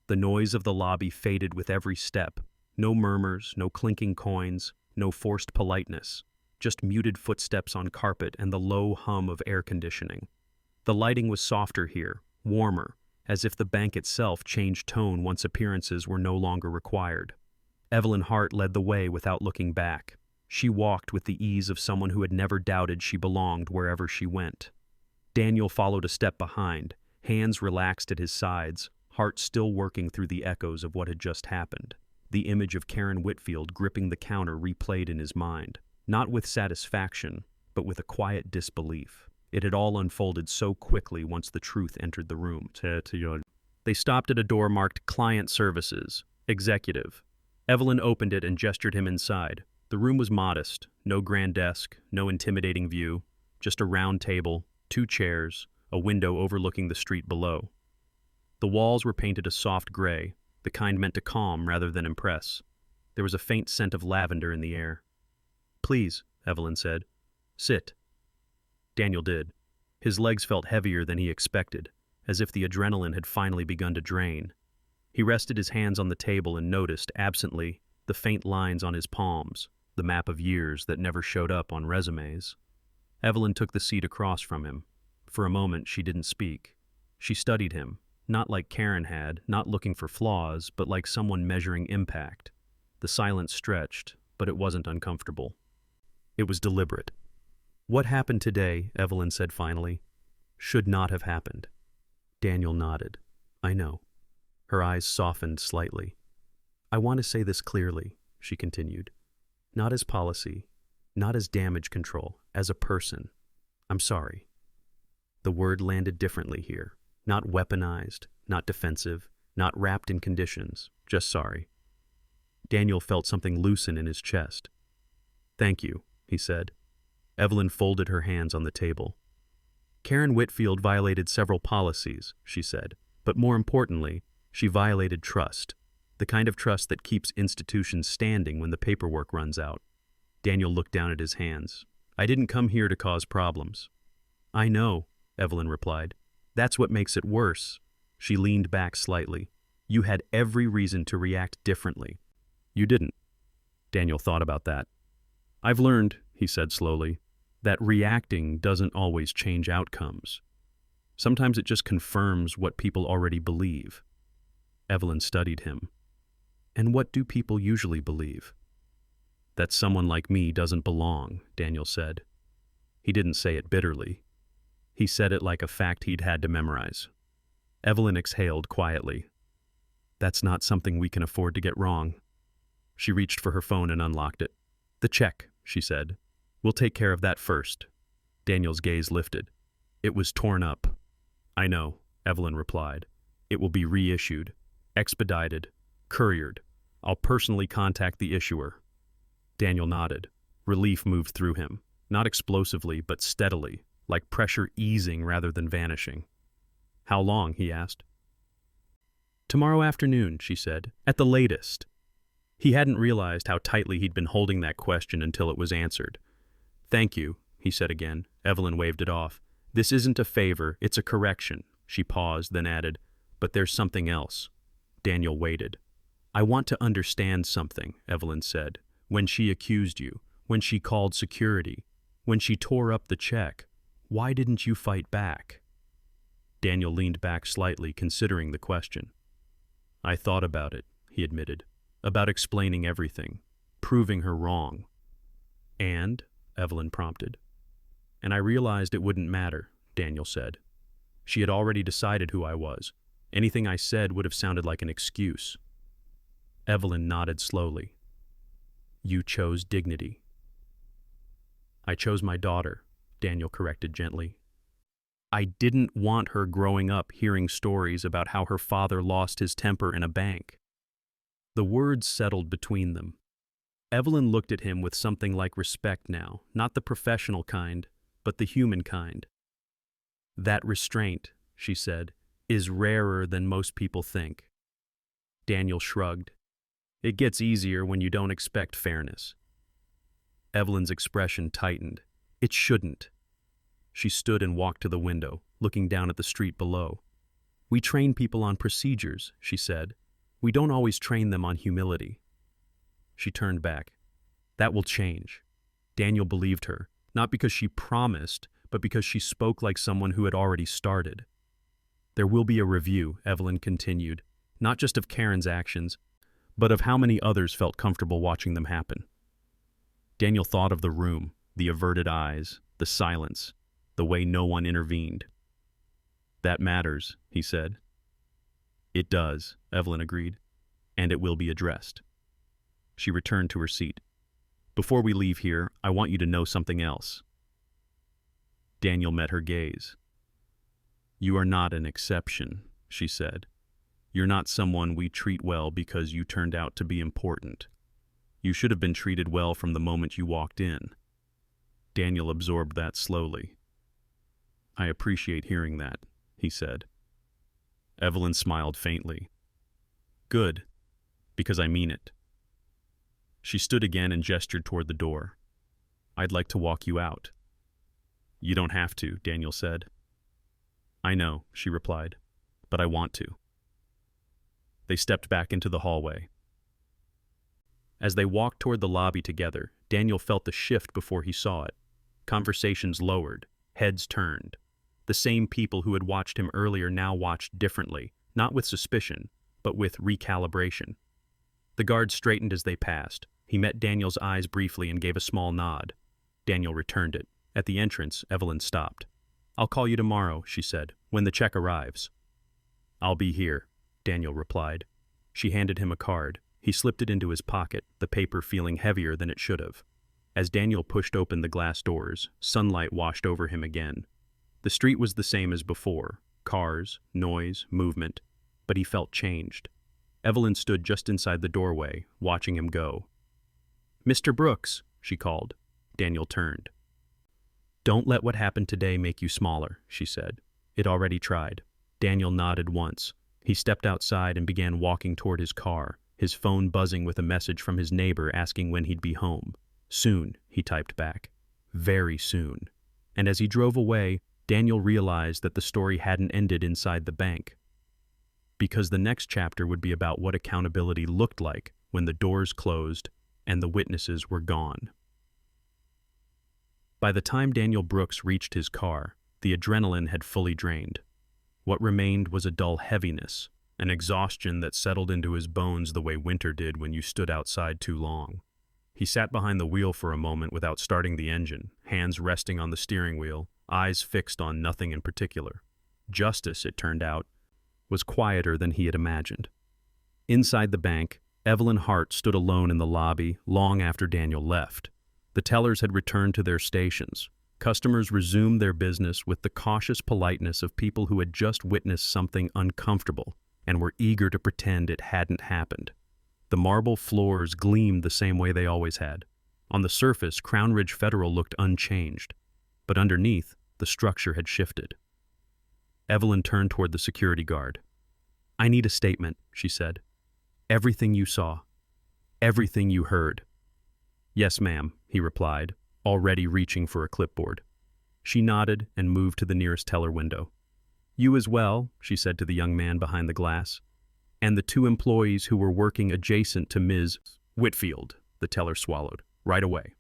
The noise of the lobby faded with every step. No murmurs, no clinking coins, no forced politeness. Just muted footsteps on carpet and the low hum of air conditioning. The lighting was softer here, warmer, as if the bank itself changed tone once appearances were no longer required. Evelyn Hart led the way without looking back. She walked with the ease of someone who had never doubted she belonged wherever she went. Daniel followed a step behind, hands relaxed at his sides, heart still working through the echoes of what had just happened. The image of Karen Whitfield gripping the counter replayed in his mind, not with satisfaction, but with a quiet disbelief. It had all unfolded so quickly once the truth entered the room. They stopped at a door marked Client Services, Executive. Evelyn opened it and gestured him inside. The room was modest, no grand desk, no intimidating view, just a round table, 2 chairs, a window overlooking the street below. The walls were painted a soft gray, the kind meant to calm rather than impress. There was a faint scent of lavender in the air. "Please," Evelyn said. "Sit." Daniel did. His legs felt heavier than he expected, as if the adrenaline had finally begun to drain. He rested his hands on the table and noticed, absently, the faint lines on his palms, the map of years that never showed up on resumes. Evelyn took the seat across from him. For a moment, she didn't speak. She studied him, not like Karen had, not looking for flaws, but like someone measuring impact. The silence stretched, but it wasn't uncomfortable. It was deliberate. "What happened today," Evelyn said finally, "should not have happened." Daniel nodded. "I know." Her eyes softened slightly. "I want to say this clearly," she continued. "Not as policy, not as damage control, as a person. I'm sorry." The word landed differently here. Not weaponized, not defensive, not wrapped in conditions, just sorry. Daniel felt something loosen in his chest. "Thank you," he said. Evelyn folded her hands on the table. Karen Whitfield violated several policies, she said, but more importantly, she violated trust, the kind of trust that keeps institutions standing when the paperwork runs out. Daniel looked down at his hands. I didn't come here to cause problems. I know, Evelyn replied. That's what makes it worse. She leaned back slightly. You had every reason to react differently. You didn't. Daniel thought about that. I've learned, he said slowly, that reacting doesn't always change outcomes. Sometimes it just confirms what people already believe. Evelyn studied him. And what do people usually believe? That someone like me doesn't belong, Daniel said. He didn't say it bitterly. He said it like a fact he'd had to memorize. Evelyn exhaled quietly. That's not something we can afford to get wrong. She reached for her phone and unlocked it. The check, she said. We'll take care of that first. Daniel's gaze lifted. It was torn up. I know, Evelyn replied. It will be reissued, expedited, couriered. I'll personally contact the issuer. Daniel nodded. Relief moved through him, not explosively, but steadily, like pressure easing rather than vanishing. How long? He asked. Tomorrow afternoon, she said, at the latest. He hadn't realized how tightly he'd been holding that question until it was answered. Thank you, he said again. Evelyn waved it off. This isn't a favor, it's a correction. She paused, then added, but there's something else. Daniel waited. I want to understand something, Evelyn said. When she accused you, when she called security, when she tore up the check, why didn't you fight back? Daniel leaned back slightly, considering the question. I thought about it, he admitted, about explaining everything, proving her wrong. And, Evelyn prompted. And I realized it wouldn't matter, Daniel said. She had already decided who I was. Anything I said would have sounded like an excuse. Evelyn nodded slowly. You chose dignity. I chose my daughter, Daniel corrected gently. I didn't want her growing up hearing stories about how her father lost his temper in a bank. The words settled between them. Evelyn looked at him with something like respect now, not the professional kind, but the human kind. That restraint, she said, is rarer than most people think. Daniel shrugged. It gets easier when you don't expect fairness. Evelyn's expression tightened. It shouldn't. She stood and walked to the window, looking down at the street below. We train people on procedures, she said. We don't always train them on humility. She turned back. That will change. Daniel believed her, not because she promised, but because she spoke like someone who had already started. There will be a review, Evelyn continued, not just of Karen's actions, but of how many others felt comfortable watching them happen. Daniel thought of the room, the averted eyes, the silence, the way no one intervened. That matters, he said. It does, Evelyn agreed, and it will be addressed. She returned to her seat. Before we leave here, I want you to know something else. Daniel met her gaze. You are not an exception, she said. You're not someone we treat well because you turned out to be important. You should have been treated well from the moment you walked in. Daniel absorbed that slowly. I appreciate hearing that, he said. Evelyn smiled faintly. Good, because I mean it. She stood again and gestured toward the door. I'd like to walk you out. You don't have to, Daniel said. I know, she replied, but I want to. They stepped back into the hallway. As they walked toward the lobby together, Daniel felt the shift before he saw it. Conversations lowered, heads turned. The same people who had watched him earlier now watched differently, not with suspicion, but with recalibration. The guard straightened as they passed. He met Daniel's eyes briefly and gave a small nod. Daniel returned it. At the entrance, Evelyn stopped. I'll call you tomorrow, she said, when the check arrives. I'll be here, Daniel replied. She handed him a card. He slipped it into his pocket, the paper feeling heavier than it should have. As Daniel pushed open the glass doors, sunlight washed over him again. The street was the same as before, cars, noise, movement, but he felt changed. Evelyn stood just inside the doorway, watching him go. Mr. Brooks, she called. Daniel turned. Don't let what happened today make you smaller, she said. It already tried. Daniel nodded once. He stepped outside and began walking toward his car, his phone buzzing with a message from his neighbor asking when he'd be home. Soon, he typed back. Very soon. And as he drove away, Daniel realized that the story hadn't ended inside the bank. Because the next chapter would be about what accountability looked like when the doors closed and the witnesses were gone. By the time Daniel Brooks reached his car, the adrenaline had fully drained. What remained was a dull heaviness, an exhaustion that settled into his bones the way winter did when you stood outside too long. He sat behind the wheel for a moment without starting the engine, hands resting on the steering wheel, eyes fixed on nothing in particular. Justice, it turned out, was quieter than he had imagined. Inside the bank, Evelyn Hart stood alone in the lobby long after Daniel left. The tellers had returned to their stations. Customers resumed their business with the cautious politeness of people who had just witnessed something uncomfortable and were eager to pretend it hadn't happened. The marble floors gleamed the same way they always had. On the surface, Crown Ridge Federal looked unchanged, but underneath, the structure had shifted. Evelyn turned toward the security guard. "I need a statement," she said. "Everything you saw. Everything you heard." "Yes, ma'am," he replied, already reaching for a clipboard. She nodded and moved to the nearest teller window. "You as well," she said to the young man behind the glass. "And the two employees who were working adjacent to Ms. Whitfield," the teller swallowed. "Right away."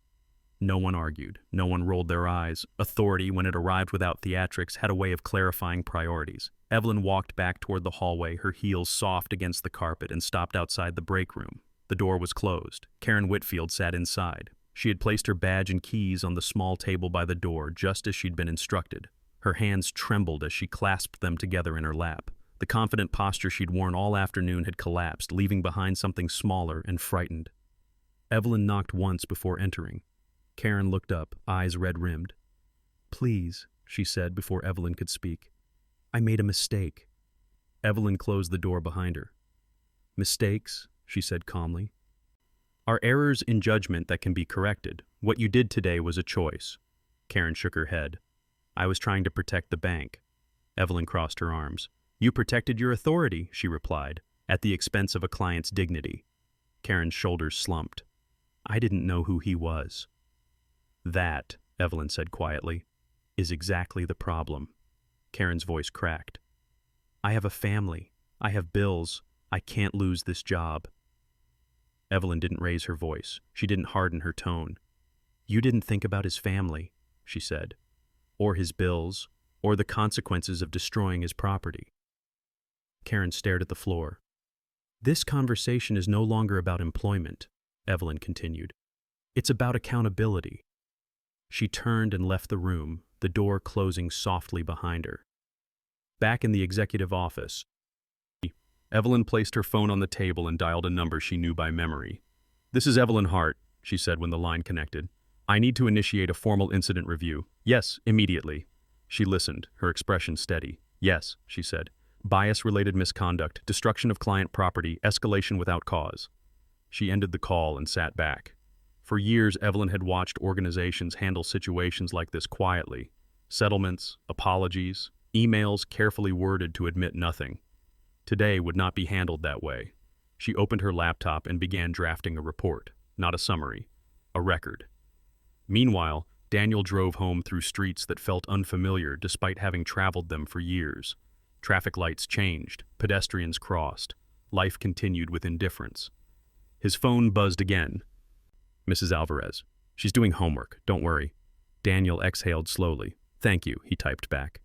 No one argued. No one rolled their eyes. Authority, when it arrived without theatrics, had a way of clarifying priorities. Evelyn walked back toward the hallway, her heels soft against the carpet, and stopped outside the break room. The door was closed. Karen Whitfield sat inside. She had placed her badge and keys on the small table by the door, just as she'd been instructed. Her hands trembled as she clasped them together in her lap. The confident posture she'd worn all afternoon had collapsed, leaving behind something smaller and frightened. Evelyn knocked once before entering. Karen looked up, eyes red-rimmed. "Please," she said before Evelyn could speak. "I made a mistake." Evelyn closed the door behind her. "Mistakes," she said calmly, "are errors in judgment that can be corrected. What you did today was a choice." Karen shook her head. "I was trying to protect the bank." Evelyn crossed her arms. "You protected your authority," she replied, "at the expense of a client's dignity." Karen's shoulders slumped. "I didn't know who he was." "That," Evelyn said quietly, "is exactly the problem." Karen's voice cracked. "I have a family. I have bills. I can't lose this job." Evelyn didn't raise her voice. She didn't harden her tone. "You didn't think about his family," she said, "or his bills, or the consequences of destroying his property." Karen stared at the floor. "This conversation is no longer about employment," Evelyn continued. "It's about accountability." She turned and left the room, the door closing softly behind her. Back in the executive office, Evelyn placed her phone on the table and dialed a number she knew by memory. "This is Evelyn Hart," she said when the line connected. "I need to initiate a formal incident review." "Yes, immediately." She listened, her expression steady. "Yes," she said. "Bias-related misconduct, destruction of client property, escalation without cause." She ended the call and sat back. For years, Evelyn had watched organizations handle situations like this quietly. Settlements, apologies, emails carefully worded to admit nothing. Today would not be handled that way. She opened her laptop and began drafting a report, not a summary, a record. Meanwhile, Daniel drove home through streets that felt unfamiliar despite having traveled them for years. Traffic lights changed, pedestrians crossed. Life continued with indifference. His phone buzzed again. "Mrs. Alvarez. She's doing homework, don't worry." Daniel exhaled slowly. "Thank you," he typed back.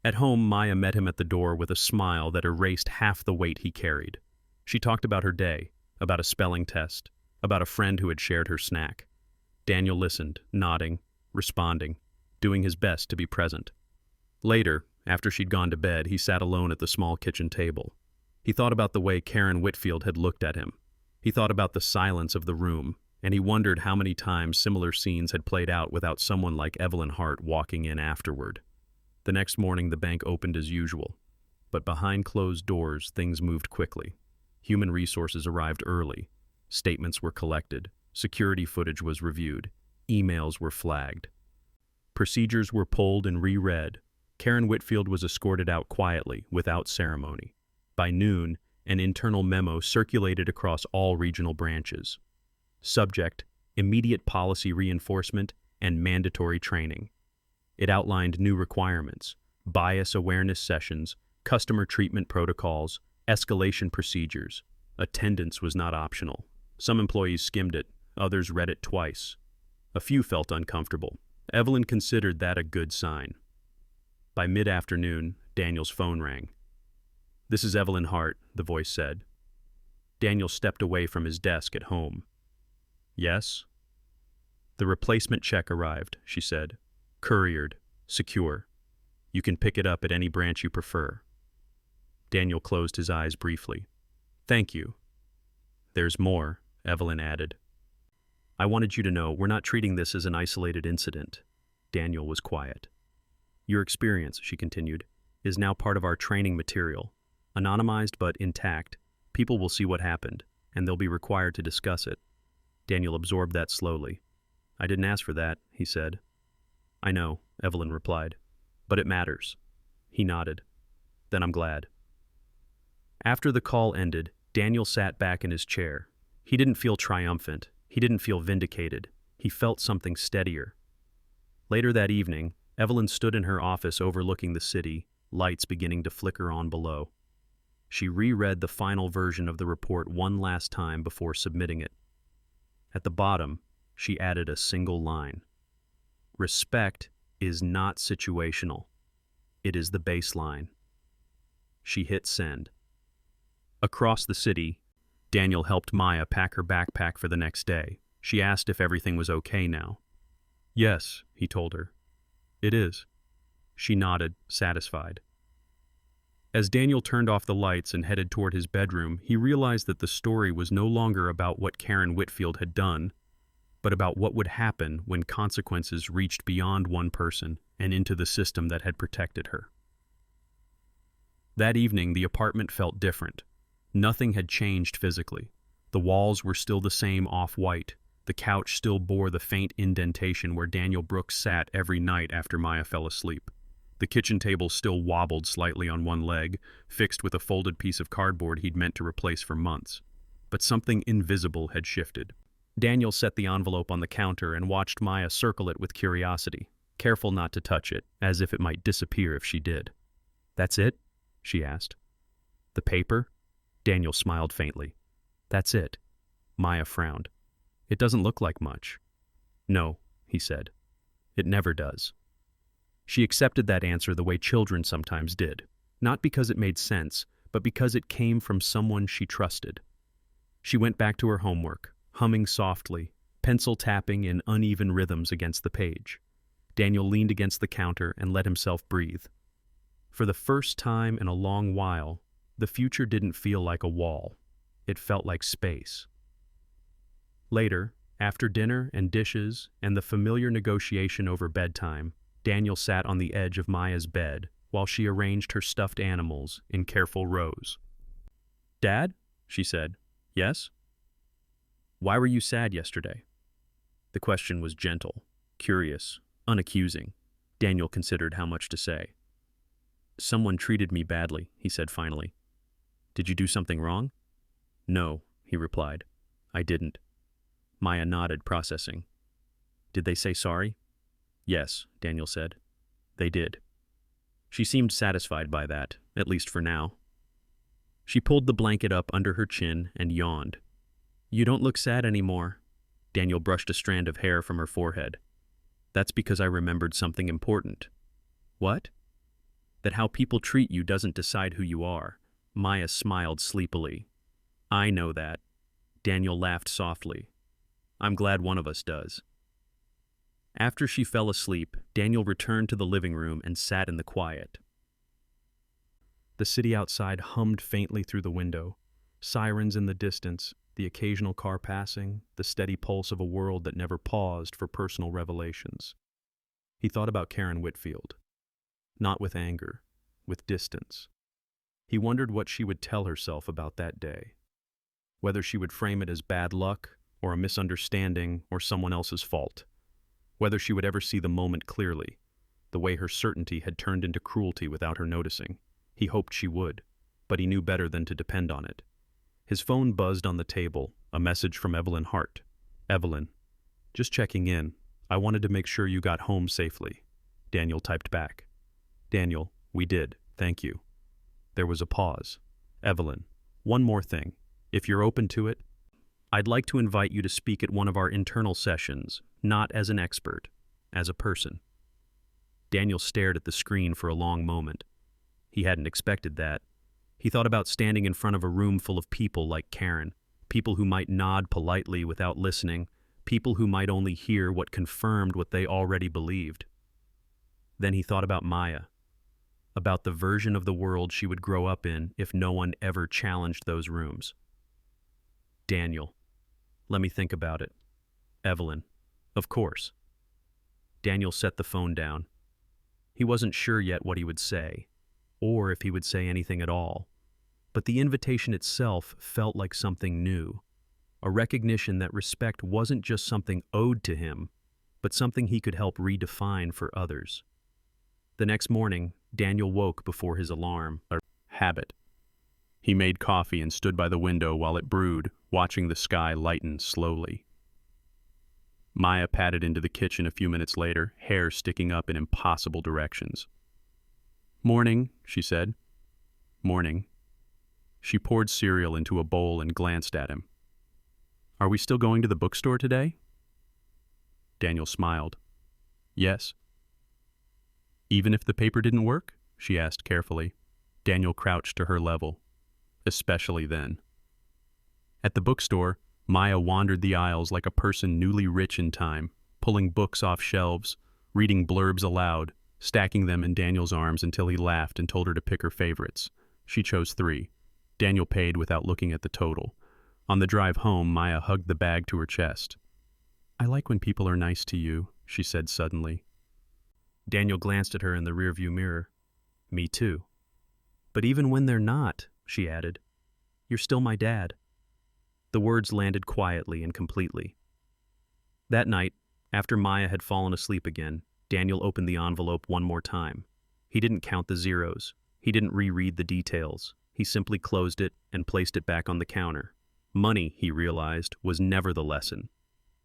At home, Maya met him at the door with a smile that erased half the weight he carried. She talked about her day, about a spelling test, about a friend who had shared her snack. Daniel listened, nodding, responding, doing his best to be present. Later, after she'd gone to bed, he sat alone at the small kitchen table. He thought about the way Karen Whitfield had looked at him. He thought about the silence of the room, and he wondered how many times similar scenes had played out without someone like Evelyn Hart walking in afterward. The next morning, the bank opened as usual. But behind closed doors, things moved quickly. Human resources arrived early. Statements were collected. Security footage was reviewed. Emails were flagged. Procedures were pulled and reread. Karen Whitfield was escorted out quietly, without ceremony. By noon, an internal memo circulated across all regional branches. Subject: immediate policy reinforcement and mandatory training. It outlined new requirements: bias awareness sessions, customer treatment protocols, escalation procedures. Attendance was not optional. Some employees skimmed it, others read it twice. A few felt uncomfortable. Evelyn considered that a good sign. By mid-afternoon, Daniel's phone rang. "This is Evelyn Hart," the voice said. Daniel stepped away from his desk at home. "Yes?" "The replacement check arrived," she said. "Couriered. Secure. You can pick it up at any branch you prefer." Daniel closed his eyes briefly. "Thank you." "There's more," Evelyn added. "I wanted you to know we're not treating this as an isolated incident." Daniel was quiet. "Your experience," she continued, "is now part of our training material. Anonymized but intact, people will see what happened, and they'll be required to discuss it." Daniel absorbed that slowly. "I didn't ask for that," he said. "I know," Evelyn replied. "But it matters." He nodded. "Then I'm glad." After the call ended, Daniel sat back in his chair. He didn't feel triumphant. He didn't feel vindicated. He felt something steadier. Later that evening, Evelyn stood in her office overlooking the city, lights beginning to flicker on below. She reread the final version of the report one last time before submitting it. At the bottom, she added a single line. "Respect is not situational. It is the baseline." She hit send. Across the city, Daniel helped Maya pack her backpack for the next day. She asked if everything was okay now. "Yes," he told her. "It is." She nodded, satisfied. As Daniel turned off the lights and headed toward his bedroom, he realized that the story was no longer about what Karen Whitfield had done, but about what would happen when consequences reached beyond one person and into the system that had protected her. That evening, the apartment felt different. Nothing had changed physically. The walls were still the same off-white. The couch still bore the faint indentation where Daniel Brooks sat every night after Maya fell asleep. The kitchen table still wobbled slightly on one leg, fixed with a folded piece of cardboard he'd meant to replace for months. But something invisible had shifted. Daniel set the envelope on the counter and watched Maya circle it with curiosity, careful not to touch it, as if it might disappear if she did. "That's it?" she asked. "The paper?" Daniel smiled faintly. "That's it." Maya frowned. "It doesn't look like much." "No," he said. "It never does." She accepted that answer the way children sometimes did, not because it made sense, but because it came from someone she trusted. She went back to her homework, humming softly, pencil tapping in uneven rhythms against the page. Daniel leaned against the counter and let himself breathe. For the first time in a long while, the future didn't feel like a wall. It felt like space. Later, after dinner and dishes and the familiar negotiation over bedtime, Daniel sat on the edge of Maya's bed while she arranged her stuffed animals in careful rows. "Dad?" she said. "Yes?" "Why were you sad yesterday?" The question was gentle, curious, unaccusing. Daniel considered how much to say. "Someone treated me badly," he said finally. "Did you do something wrong?" "No," he replied. "I didn't." Maya nodded, processing. "Did they say sorry?" "Yes," Daniel said. "They did." She seemed satisfied by that, at least for now. She pulled the blanket up under her chin and yawned. "You don't look sad anymore." Daniel brushed a strand of hair from her forehead. "That's because I remembered something important." "What?" "That how people treat you doesn't decide who you are." Maya smiled sleepily. "I know that." Daniel laughed softly. "I'm glad one of us does." After she fell asleep, Daniel returned to the living room and sat in the quiet. The city outside hummed faintly through the window. Sirens in the distance, the occasional car passing, the steady pulse of a world that never paused for personal revelations. He thought about Karen Whitfield. Not with anger, with distance. He wondered what she would tell herself about that day. Whether she would frame it as bad luck, or a misunderstanding, or someone else's fault. whether she would ever see the moment clearly, the way her certainty had turned into cruelty without her noticing. He hoped she would, but he knew better than to depend on it. His phone buzzed on the table, a message from Evelyn Hart. "Evelyn, just checking in. I wanted to make sure you got home safely." Daniel typed back. "Daniel, we did, thank you." There was a pause. "Evelyn, one more thing. If you're open to it, I'd like to invite you to speak at one of our internal sessions, not as an expert, as a person." Daniel stared at the screen for a long moment. He hadn't expected that. He thought about standing in front of a room full of people like Karen, people who might nod politely without listening, people who might only hear what confirmed what they already believed. Then he thought about Maya, about the version of the world she would grow up in if no one ever challenged those rooms. "Daniel, let me think about it." "Evelyn, of course." Daniel set the phone down. He wasn't sure yet what he would say, or if he would say anything at all. But the invitation itself felt like something new, a recognition that respect wasn't just something owed to him, but something he could help redefine for others. The next morning, Daniel woke before his alarm, a habit. He made coffee and stood by the window while it brewed, watching the sky lighten slowly. Maya padded into the kitchen a few minutes later, hair sticking up in impossible directions. "Morning," she said. "Morning." She poured cereal into a bowl and glanced at him. "Are we still going to the bookstore today?" Daniel smiled. "Yes." "Even if the paper didn't work?" she asked carefully. Daniel crouched to her level. "Especially then." At the bookstore, Maya wandered the aisles like a person newly rich in time, pulling books off shelves, reading blurbs aloud, stacking them in Daniel's arms until he laughed and told her to pick her favorites. She chose 3. Daniel paid without looking at the total. On the drive home, Maya hugged the bag to her chest. "I like when people are nice to you," she said suddenly. Daniel glanced at her in the rearview mirror. "Me too." "But even when they're not," she added, "you're still my dad." The words landed quietly and completely. That night, after Maya had fallen asleep again, Daniel opened the envelope one more time. He didn't count the zeros. He didn't reread the details. He simply closed it and placed it back on the counter. Money, he realized, was never the lesson.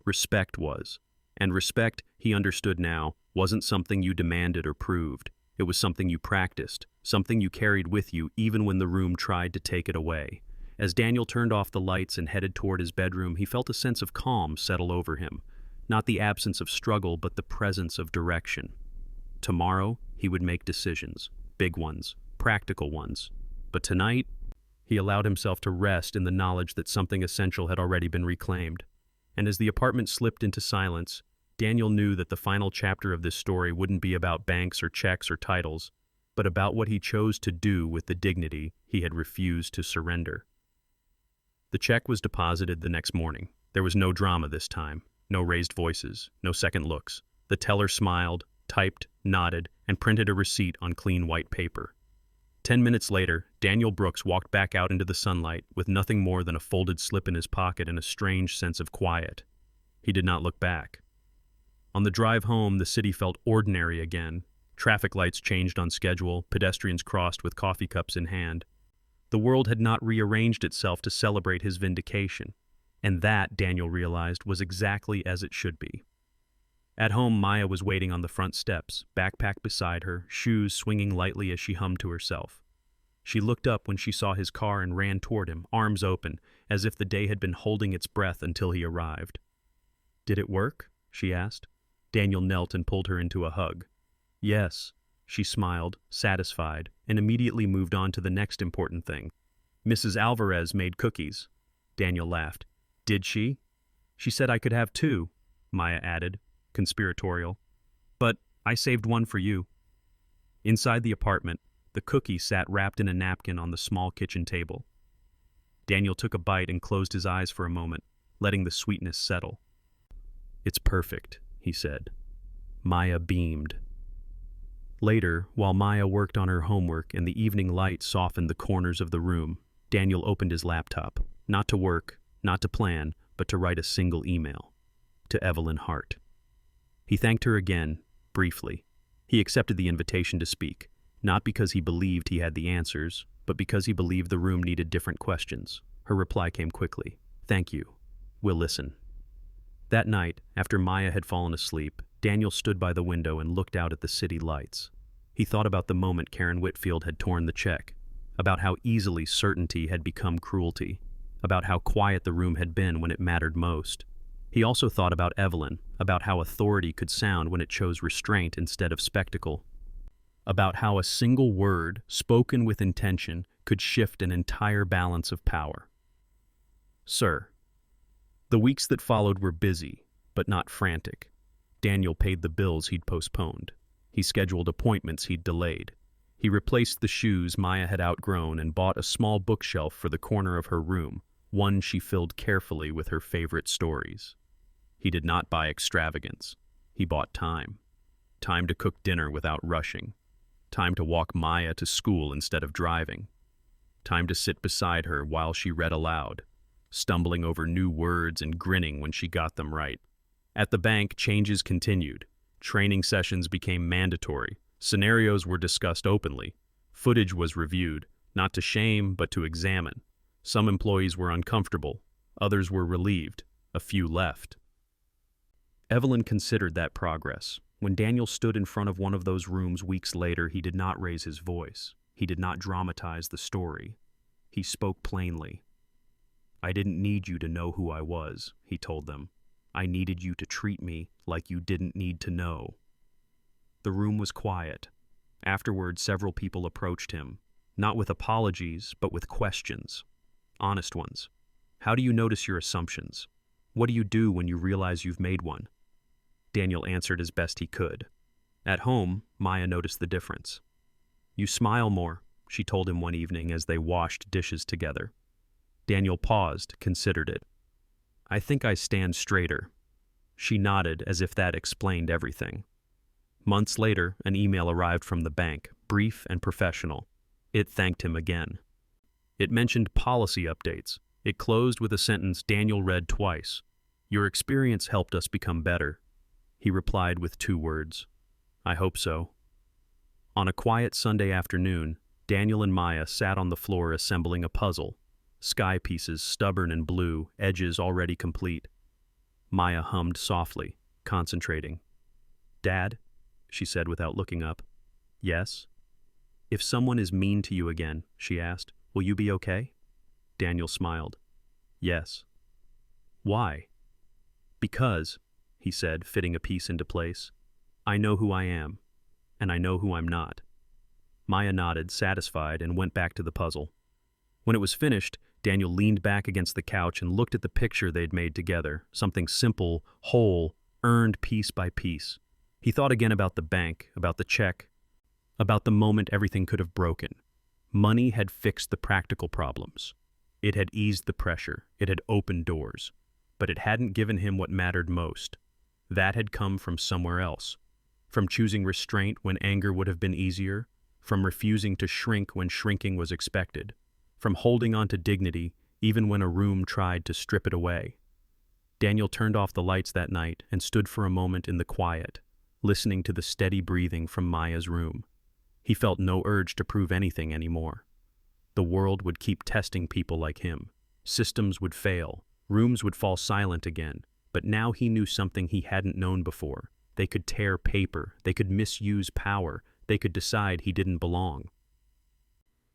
Respect was. And respect, he understood now, wasn't something you demanded or proved. It was something you practiced, something you carried with you even when the room tried to take it away. As Daniel turned off the lights and headed toward his bedroom, he felt a sense of calm settle over him. Not the absence of struggle, but the presence of direction. Tomorrow, he would make decisions. Big ones, practical ones. But tonight, he allowed himself to rest in the knowledge that something essential had already been reclaimed. And as the apartment slipped into silence, Daniel knew that the final chapter of this story wouldn't be about banks or checks or titles, but about what he chose to do with the dignity he had refused to surrender. The check was deposited the next morning. There was no drama this time, no raised voices, no second looks. The teller smiled, typed, nodded, and printed a receipt on clean white paper. 10 minutes later, Daniel Brooks walked back out into the sunlight with nothing more than a folded slip in his pocket and a strange sense of quiet. He did not look back. On the drive home, the city felt ordinary again. Traffic lights changed on schedule, pedestrians crossed with coffee cups in hand. The world had not rearranged itself to celebrate his vindication, and that, Daniel realized, was exactly as it should be. At home, Maya was waiting on the front steps, backpack beside her, shoes swinging lightly as she hummed to herself. She looked up when she saw his car and ran toward him, arms open, as if the day had been holding its breath until he arrived. "Did it work?" she asked. Daniel knelt and pulled her into a hug. "Yes." She smiled, satisfied, and immediately moved on to the next important thing. "Mrs. Alvarez made cookies." Daniel laughed. "Did she?" "She said I could have 2, Maya added, conspiratorial. "But I saved one for you." Inside the apartment, the cookie sat wrapped in a napkin on the small kitchen table. Daniel took a bite and closed his eyes for a moment, letting the sweetness settle. "It's perfect," he said. Maya beamed. Later, while Maya worked on her homework and the evening light softened the corners of the room, Daniel opened his laptop, not to work, not to plan, but to write a single email. To Evelyn Hart. He thanked her again, briefly. He accepted the invitation to speak, not because he believed he had the answers, but because he believed the room needed different questions. Her reply came quickly. "Thank you. We'll listen." That night, after Maya had fallen asleep, Daniel stood by the window and looked out at the city lights. He thought about the moment Karen Whitfield had torn the check, about how easily certainty had become cruelty, about how quiet the room had been when it mattered most. He also thought about Evelyn, about how authority could sound when it chose restraint instead of spectacle, about how a single word, spoken with intention, could shift an entire balance of power. "Sir." The weeks that followed were busy, but not frantic. Daniel paid the bills he'd postponed. He scheduled appointments he'd delayed. He replaced the shoes Maya had outgrown and bought a small bookshelf for the corner of her room, one she filled carefully with her favorite stories. He did not buy extravagance. He bought time. Time to cook dinner without rushing. Time to walk Maya to school instead of driving. Time to sit beside her while she read aloud, stumbling over new words and grinning when she got them right. At the bank, changes continued. Training sessions became mandatory. Scenarios were discussed openly. Footage was reviewed, not to shame, but to examine. Some employees were uncomfortable. Others were relieved. A few left. Evelyn considered that progress. When Daniel stood in front of one of those rooms weeks later, he did not raise his voice. He did not dramatize the story. He spoke plainly. "I didn't need you to know who I was," he told them. "I needed you to treat me like you didn't need to know." The room was quiet. Afterward, several people approached him, not with apologies, but with questions. Honest ones. "How do you notice your assumptions? What do you do when you realize you've made one?" Daniel answered as best he could. At home, Maya noticed the difference. "You smile more," she told him one evening as they washed dishes together. Daniel paused, considered it. "I think I stand straighter." She nodded as if that explained everything. Months later, an email arrived from the bank, brief and professional. It thanked him again. It mentioned policy updates. It closed with a sentence Daniel read twice. "Your experience helped us become better." He replied with 2 words. "I hope so." On a quiet Sunday afternoon, Daniel and Maya sat on the floor assembling a puzzle. Sky pieces, stubborn and blue, edges already complete. Maya hummed softly, concentrating. "Dad?" she said without looking up. "Yes?" "If someone is mean to you again," she asked, "will you be okay?" Daniel smiled. "Yes." "Why?" "Because," he said, fitting a piece into place, "I know who I am, and I know who I'm not." Maya nodded, satisfied, and went back to the puzzle. When it was finished, Daniel leaned back against the couch and looked at the picture they'd made together, something simple, whole, earned piece by piece. He thought again about the bank, about the check, about the moment everything could have broken. Money had fixed the practical problems. It had eased the pressure. It had opened doors. But it hadn't given him what mattered most. That had come from somewhere else. From choosing restraint when anger would have been easier, from refusing to shrink when shrinking was expected, from holding on to dignity even when a room tried to strip it away. Daniel turned off the lights that night and stood for a moment in the quiet, listening to the steady breathing from Maya's room. He felt no urge to prove anything anymore. The world would keep testing people like him. Systems would fail. Rooms would fall silent again. But now he knew something he hadn't known before. They could tear paper. They could misuse power. They could decide he didn't belong.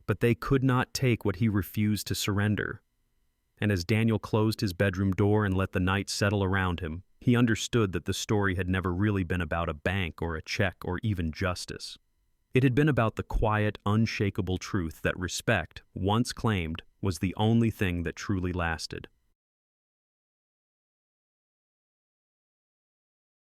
But they could not take what he refused to surrender. And as Daniel closed his bedroom door and let the night settle around him, he understood that the story had never really been about a bank or a check or even justice. It had been about the quiet, unshakable truth that respect, once claimed, was the only thing that truly lasted.